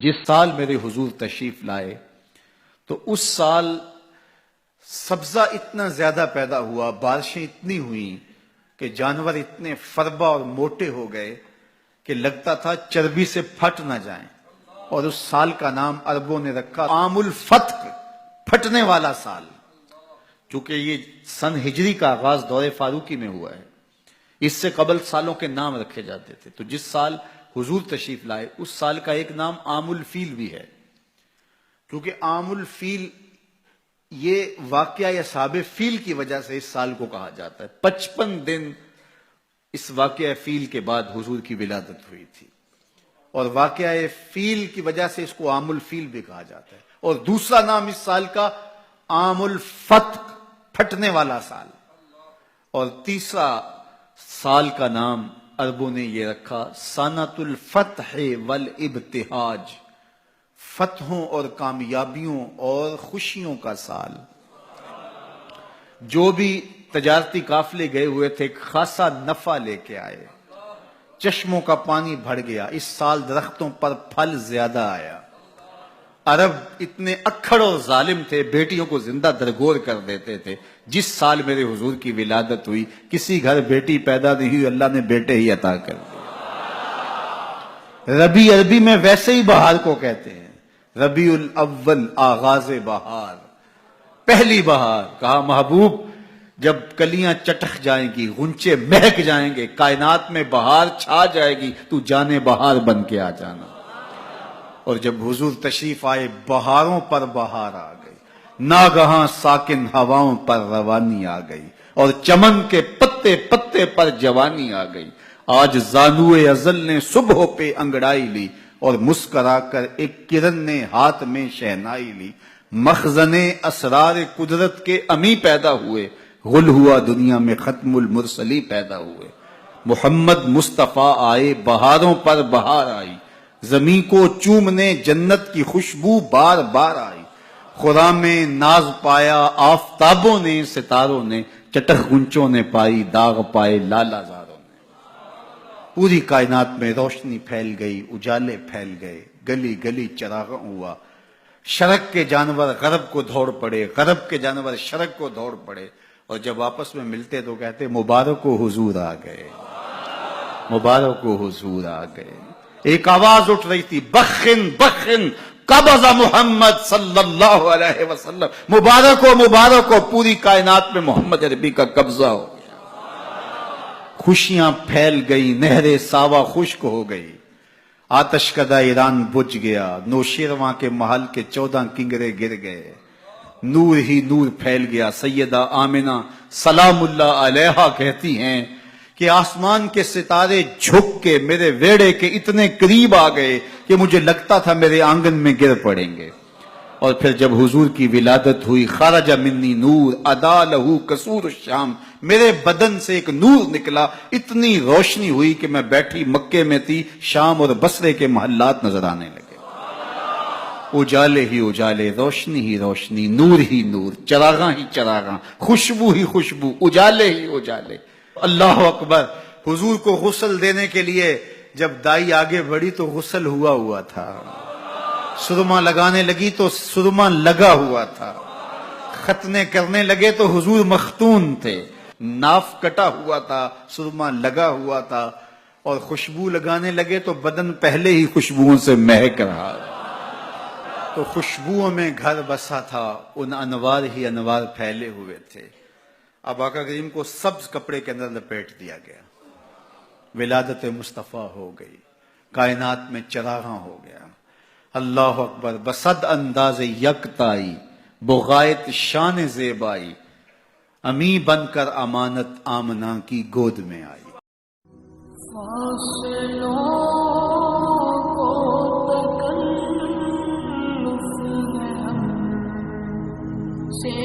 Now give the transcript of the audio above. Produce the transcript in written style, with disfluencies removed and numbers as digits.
جس سال میرے حضور تشریف لائے تو اس سال سبزہ اتنا زیادہ پیدا ہوا، بارشیں اتنی ہوئیں کہ جانور اتنے فربا اور موٹے ہو گئے کہ لگتا تھا چربی سے پھٹ نہ جائیں، اور اس سال کا نام عربوں نے رکھا عام الفتق، پھٹنے والا سال، چونکہ یہ سن ہجری کا آغاز دور فاروقی میں ہوا ہے۔ اس سے قبل سالوں کے نام رکھے جاتے تھے، تو جس سال حضور تشریف لائے اس سال کا ایک نام عام الفیل بھی ہے، کیونکہ عام الفیل یہ واقعہ اصحاب فیل کی وجہ سے اس سال کو کہا جاتا ہے۔ 55 دن اس واقعہ فیل کے بعد حضور کی ولادت ہوئی تھی، اور واقعہ فیل کی وجہ سے اس کو عام الفیل بھی کہا جاتا ہے۔ اور دوسرا نام اس سال کا عام الفتق، پھٹنے والا سال، اور تیسرا سال کا نام عربوں نے یہ رکھا سنۃ الفتح والابتہاج، فتحوں اور کامیابیوں اور خوشیوں کا سال۔ جو بھی تجارتی قافلے گئے ہوئے تھے خاصا نفع لے کے آئے، چشموں کا پانی بڑھ گیا، اس سال درختوں پر پھل زیادہ آیا۔ عرب اتنے اکھڑ اور ظالم تھے، بیٹیوں کو زندہ درگور کر دیتے تھے۔ جس سال میرے حضور کی ولادت ہوئی کسی گھر بیٹی پیدا نہیں ہوئی، اللہ نے بیٹے ہی عطا کر دیے۔ ربیع عربی میں ویسے ہی بہار کو کہتے ہیں، ربیع الاول آغاز بہار، پہلی بہار۔ کہا محبوب جب کلیاں چٹک جائیں گی، غنچے مہک جائیں گے، کائنات میں بہار چھا جائے گی، تو جانے بہار بن کے آ جانا۔ اور جب حضور تشریف آئے بہاروں پر بہار آ گئی، ناگہاں ساکن ہواؤں پر روانی آ گئی، اور چمن کے پتے پتے پر جوانی آ گئی۔ آج زانوئے ازل نے صبح پہ انگڑائی لی، اور مسکرا کر ایک کرن نے ہاتھ میں شہنائی لی۔ مخزن اسرار قدرت کے امی پیدا ہوئے، غل ہوا دنیا میں ختم المرسلی پیدا ہوئے۔ محمد مصطفیٰ آئے، بہاروں پر بہار آئی، زمین کو چومنے جنت کی خوشبو بار بار آئی۔ خرام میں ناز پایا آفتابوں نے، ستاروں نے، چٹخ گنچوں نے پائی، داغ پائے لالا زاروں نے۔ پوری کائنات میں روشنی پھیل گئی، اجالے پھیل گئے، گلی گلی چراغاں ہوا۔ شرق کے جانور غرب کو دوڑ پڑے، غرب کے جانور شرق کو دوڑ پڑے، اور جب آپس میں ملتے تو کہتے مبارک ہو حضور آ گئے، مبارک ہو حضور آ گئے۔ ایک آواز اٹھ رہی تھی، بخن بخن قبض محمد صلی اللہ علیہ وسلم، مبارک ہو پوری کائنات میں محمد عربی کا قبضہ ہو گیا۔ خوشیاں پھیل گئی، نہر ساوا خشک ہو گئی، آتش کدہ ایران بجھ گیا، نوشیرواں کے محل کے 14 کنگرے گر گئے، نور ہی نور پھیل گیا۔ سیدہ آمنہ سلام اللہ علیہا کہتی ہیں کہ آسمان کے ستارے جھک کے میرے ویڑے کے اتنے قریب آ گئے کہ مجھے لگتا تھا میرے آنگن میں گر پڑیں گے۔ اور پھر جب حضور کی ولادت ہوئی، خرج منی نور ادا لہو قصور الشام، میرے بدن سے ایک نور نکلا، اتنی روشنی ہوئی کہ میں بیٹھی مکے میں تھی، شام اور بصرے کے محلات نظر آنے لگے۔ اجالے ہی اجالے، روشنی ہی روشنی، نور ہی نور، چراغاں ہی چراغاں، خوشبو ہی خوشبو، اجالے ہی اجالے۔ اللہ اکبر۔ حضور کو غسل دینے کے لیے جب دائی آگے بڑھی تو غسل ہوا تھا، سرما لگانے لگی تو سرما لگا ہوا تھا، ختنے کرنے لگے تو حضور مختون تھے، ناف کٹا ہوا تھا، سرما لگا ہوا تھا، اور خوشبو لگانے لگے تو بدن پہلے ہی خوشبوؤں سے مہک رہا، تو خوشبوؤں میں گھر بسا تھا، ان انوار ہی انوار پھیلے ہوئے تھے۔ اب آقا کریم کو سبز کپڑے کے اندر لپیٹ دیا گیا، ولادت مصطفیٰ ہو گئی، کائنات میں چراغاں ہو گیا۔ اللہ اکبر۔ بصد انداز یکتائی، بغایت شان زیبائی، امی بن کر امانت آمنہ کی گود میں آئی۔ سے